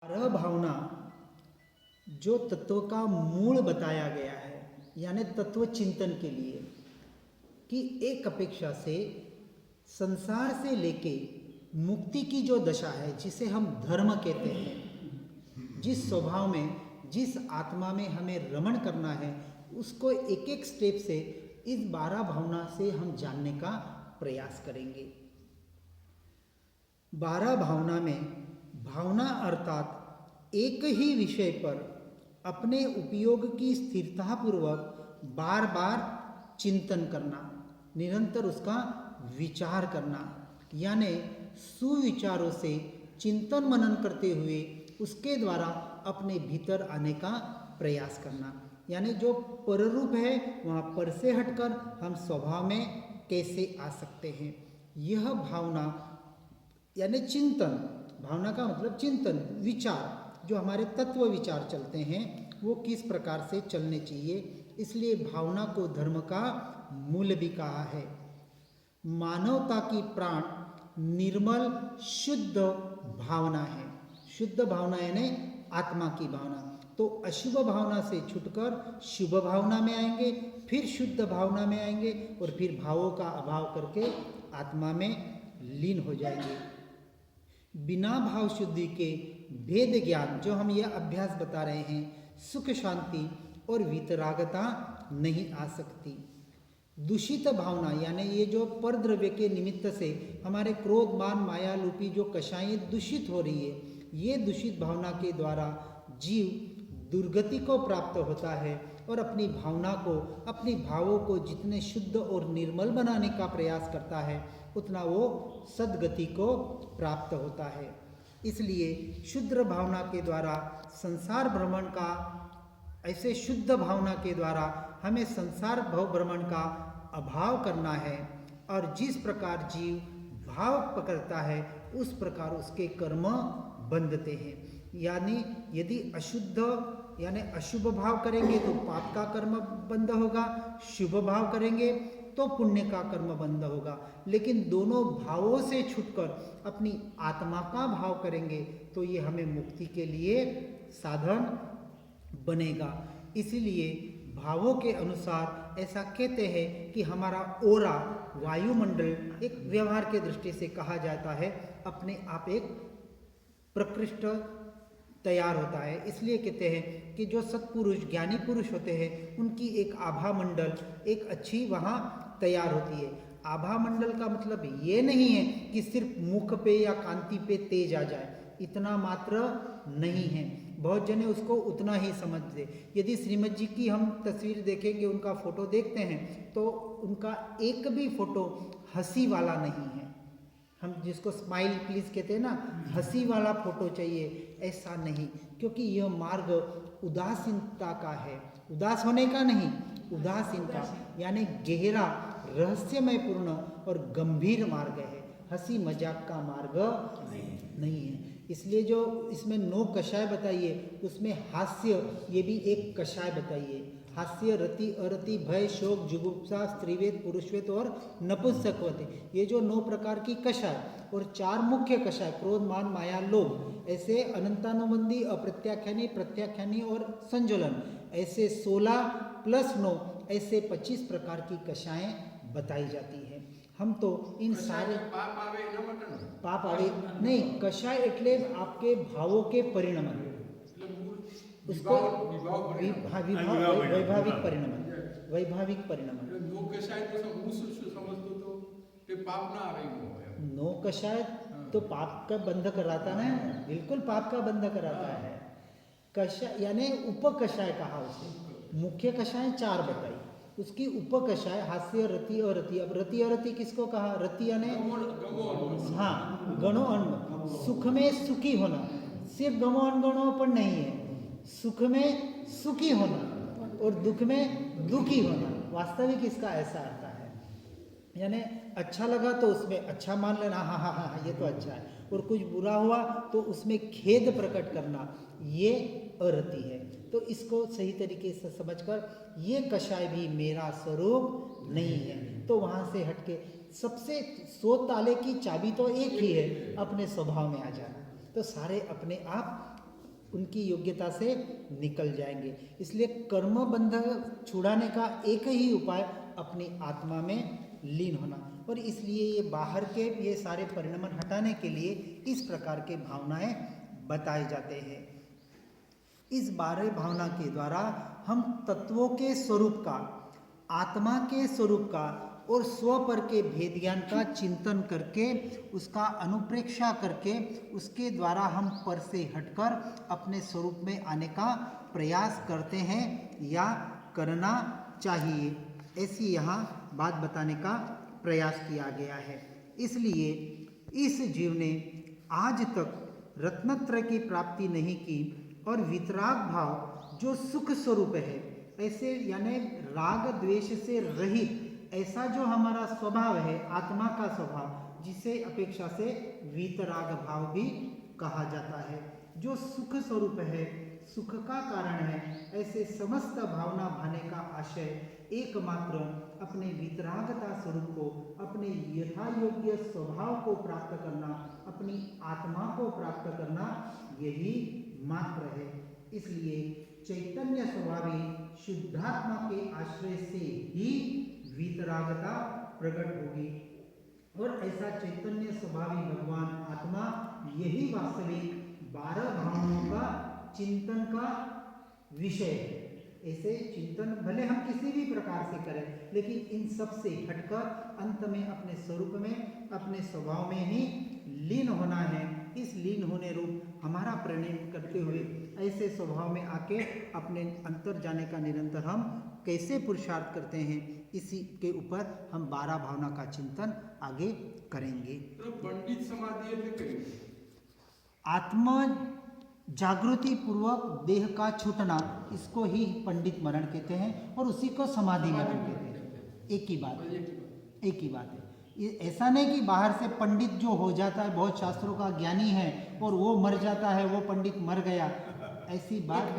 बारह भावना जो तत्व का मूल बताया गया है, यानी तत्व चिंतन के लिए कि एक अपेक्षा से संसार से लेके मुक्ति की जो दशा है, जिसे हम धर्म कहते हैं, जिस स्वभाव में, जिस आत्मा में हमें रमण करना है, उसको एक एक स्टेप से इस 12 भावना से हम जानने का प्रयास करेंगे। 12 भावना में भावना अर्थात एक ही विषय पर अपने उपयोग की स्थिरतापूर्वक बार बार चिंतन करना, निरंतर उसका विचार करना, यानी सुविचारों से चिंतन मनन करते हुए उसके द्वारा अपने भीतर आने का प्रयास करना। यानी जो पररूप है वहाँ पर से हटकर हम स्वभाव में कैसे आ सकते हैं, यह भावना यानी चिंतन। भावना का मतलब चिंतन, विचार, जो हमारे तत्व विचार चलते हैं वो किस प्रकार से चलने चाहिए। इसलिए भावना को धर्म का मूल भी कहा है। मानवता की प्राण निर्मल शुद्ध भावना है। शुद्ध भावना यानी आत्मा की भावना। तो अशुभ भावना से छुटकर शुभ भावना में आएंगे, फिर शुद्ध भावना में आएंगे और फिर भावों का अभाव करके आत्मा में लीन हो जाएंगे। बिना भाव शुद्धि के भेद ज्ञान, जो हम यह अभ्यास बता रहे हैं, सुख शांति और वितरागता नहीं आ सकती। दूषित भावना यानी ये जो पर द्रव्य के निमित्त से हमारे क्रोध मान माया रूपी जो कषायें दूषित हो रही है, ये दूषित भावना के द्वारा जीव दुर्गति को प्राप्त होता है और अपनी भावना को, अपनी भावों को जितने शुद्ध और निर्मल बनाने का प्रयास करता है उतना वो सद्गति को प्राप्त होता है। इसलिए शुद्ध भावना के द्वारा संसार भ्रमण का, ऐसे शुद्ध भावना के द्वारा हमें संसार भव भ्रमण का अभाव करना है। और जिस प्रकार जीव भाव पकड़ता है उस प्रकार उसके कर्म बंधते हैं। यानी यदि अशुद्ध यानी अशुभ भाव करेंगे तो पाप का कर्म बंध होगा, शुभ भाव करेंगे तो पुण्य का कर्म बंध होगा। लेकिन दोनों भावों से छूटकर अपनी आत्मा का भाव करेंगे तो ये हमें मुक्ति के लिए साधन बनेगा। इसीलिए भावों के अनुसार ऐसा कहते हैं कि हमारा ओरा, वायुमंडल, एक व्यवहार के दृष्टि से कहा जाता है, अपने आप एक प्रकृष्ट तैयार होता है। इसलिए कहते हैं कि जो सत्पुरुष, ज्ञानी पुरुष होते हैं, उनकी एक आभा मंडल, एक अच्छी वहाँ तैयार होती है। आभा मंडल का मतलब ये नहीं है कि सिर्फ मुख पे या कांति पे तेज आ जाए, इतना मात्र नहीं है। बहुत जने उसको उतना ही समझते। यदि श्रीमद जी की हम तस्वीर देखेंगे, उनका फोटो देखते हैं तो उनका एक भी फोटो हंसी वाला नहीं है। हम जिसको स्माइल प्लीज कहते हैं ना, हंसी वाला फोटो चाहिए, ऐसा नहीं, क्योंकि यह मार्ग उदासीनता का है। उदास होने का नहीं, उदासीनता यानी गहरा, रहस्यमय पूर्ण और गंभीर मार्ग है। हंसी मजाक का मार्ग नहीं है। इसलिए जो इसमें 9 कषाय बताइए, उसमें हास्य ये भी एक कषाय बताइए। हास्य, रति, अरति, भय, शोक, जुगुप्सा, स्त्रीवेद, पुरुषवेद और नपुंसकवत, ये जो 9 प्रकार की कषाय और 4 मुख्य कषाय, क्रोध मान माया लोभ, ऐसे अनंतानुबंधी, अप्रत्याख्यानी, प्रत्याख्यानी और संज्वलन, ऐसे 16 + 9 ऐसे 25 प्रकार की कषाएं बताई जाती है। हम तो इन सारे पाप आवे नहीं, कषाय એટલે आपके भावों के परिणमन, उसको वैभाविक परिणमन, वैभाविक परिणमन। नो कषाय तो पाप का बंध कराता है, बिल्कुल पाप का बंध कराता है। कषाय यानी उपकषाय कहा उसे। मुख्य कषाय 4 बताई, उसकी उपकषाय हास्य, रति और रति। अब रति और रति किसको कहा? रति यानी हाँ, गणों अणगणों, सुख में सुखी होना, सिर्फ गणों अणगणों पर नहीं है, सुख में सुखी होना और दुख में दुखी होना। वास्तविक इसका ऐसा आता है। यानी अच्छा लगा तो उसमें अच्छा मान लेना, हाँ हाँ हाँ हाँ ये तो अच्छा है, और कुछ बुरा हुआ तो उसमें खेद प्रकट करना, ये अरति है। तो इसको सही तरीके से समझकर ये कषाय भी मेरा स्वरूप नहीं है, तो वहाँ से हटके सबसे 100 ताले की चाबी तो एक ही है, अपने स्वभाव में आ जाना। तो सारे अपने आप उनकी योग्यता से निकल जाएंगे। इसलिए कर्म बंध छुड़ाने का एक ही उपाय अपनी आत्मा में लीन होना, और इसलिए ये बाहर के ये सारे परिणमन हटाने के लिए इस प्रकार के भावनाएं बताए जाते हैं। इस 12 भावना के द्वारा हम तत्वों के स्वरूप का, आत्मा के स्वरूप का और स्व पर के भेद ज्ञान का चिंतन करके, उसका अनुप्रेक्षा करके, उसके द्वारा हम पर से हटकर अपने स्वरूप में आने का प्रयास करते हैं या करना चाहिए, ऐसी यहाँ बात बताने का प्रयास किया गया है। इसलिए इस जीव ने आज तक रत्नत्रय की प्राप्ति नहीं की और वितराग भाव जो सुख स्वरूप है, ऐसे यानी राग द्वेष से रहित ऐसा जो हमारा स्वभाव है, आत्मा का स्वभाव, जिसे अपेक्षा से वीतराग भाव भी कहा जाता है, जो सुख स्वरूप है, सुख का कारण है, ऐसे समस्त भावना भाने का आशय एकमात्र अपने वितरागता स्वरूप को, अपने यथा योग्य स्वभाव को प्राप्त करना, अपनी आत्मा को प्राप्त करना, यही मात्र है। इसलिए चैतन्य स्वभावी शुद्धात्मा के आश्रय से ही वीतरागता प्रकट होगी, और ऐसा चैतन्य स्वभावी भगवान आत्मा यही वास्तविक 12 भावनाओं का चिंतन का विषय है। ऐसे चिंतन भले हम किसी भी प्रकार से करें, लेकिन इन सब से हटकर अंत में अपने स्वरूप में, अपने स्वभाव में ही लीन होना है। इस लीन होने रूप हमारा प्रणय करते हुए ऐसे स्वभाव में आके अपने अंतर जाने का निरंतर हम कैसे पुरुषार्थ करते हैं, इसी के ऊपर हम 12 भावना का चिंतन आगे करेंगे। तो पंडित समाधि आत्मा जागृति पूर्वक देह का छूटना, इसको ही पंडित मरण कहते हैं, और उसी को समाधि मरण कहते हैं। एक ही बात है। ये ऐसा नहीं कि बाहर से पंडित जो हो जाता है, बहुत शास्त्रों का ज्ञानी है और वो मर जाता है, वो पंडित मर गया, ऐसी बात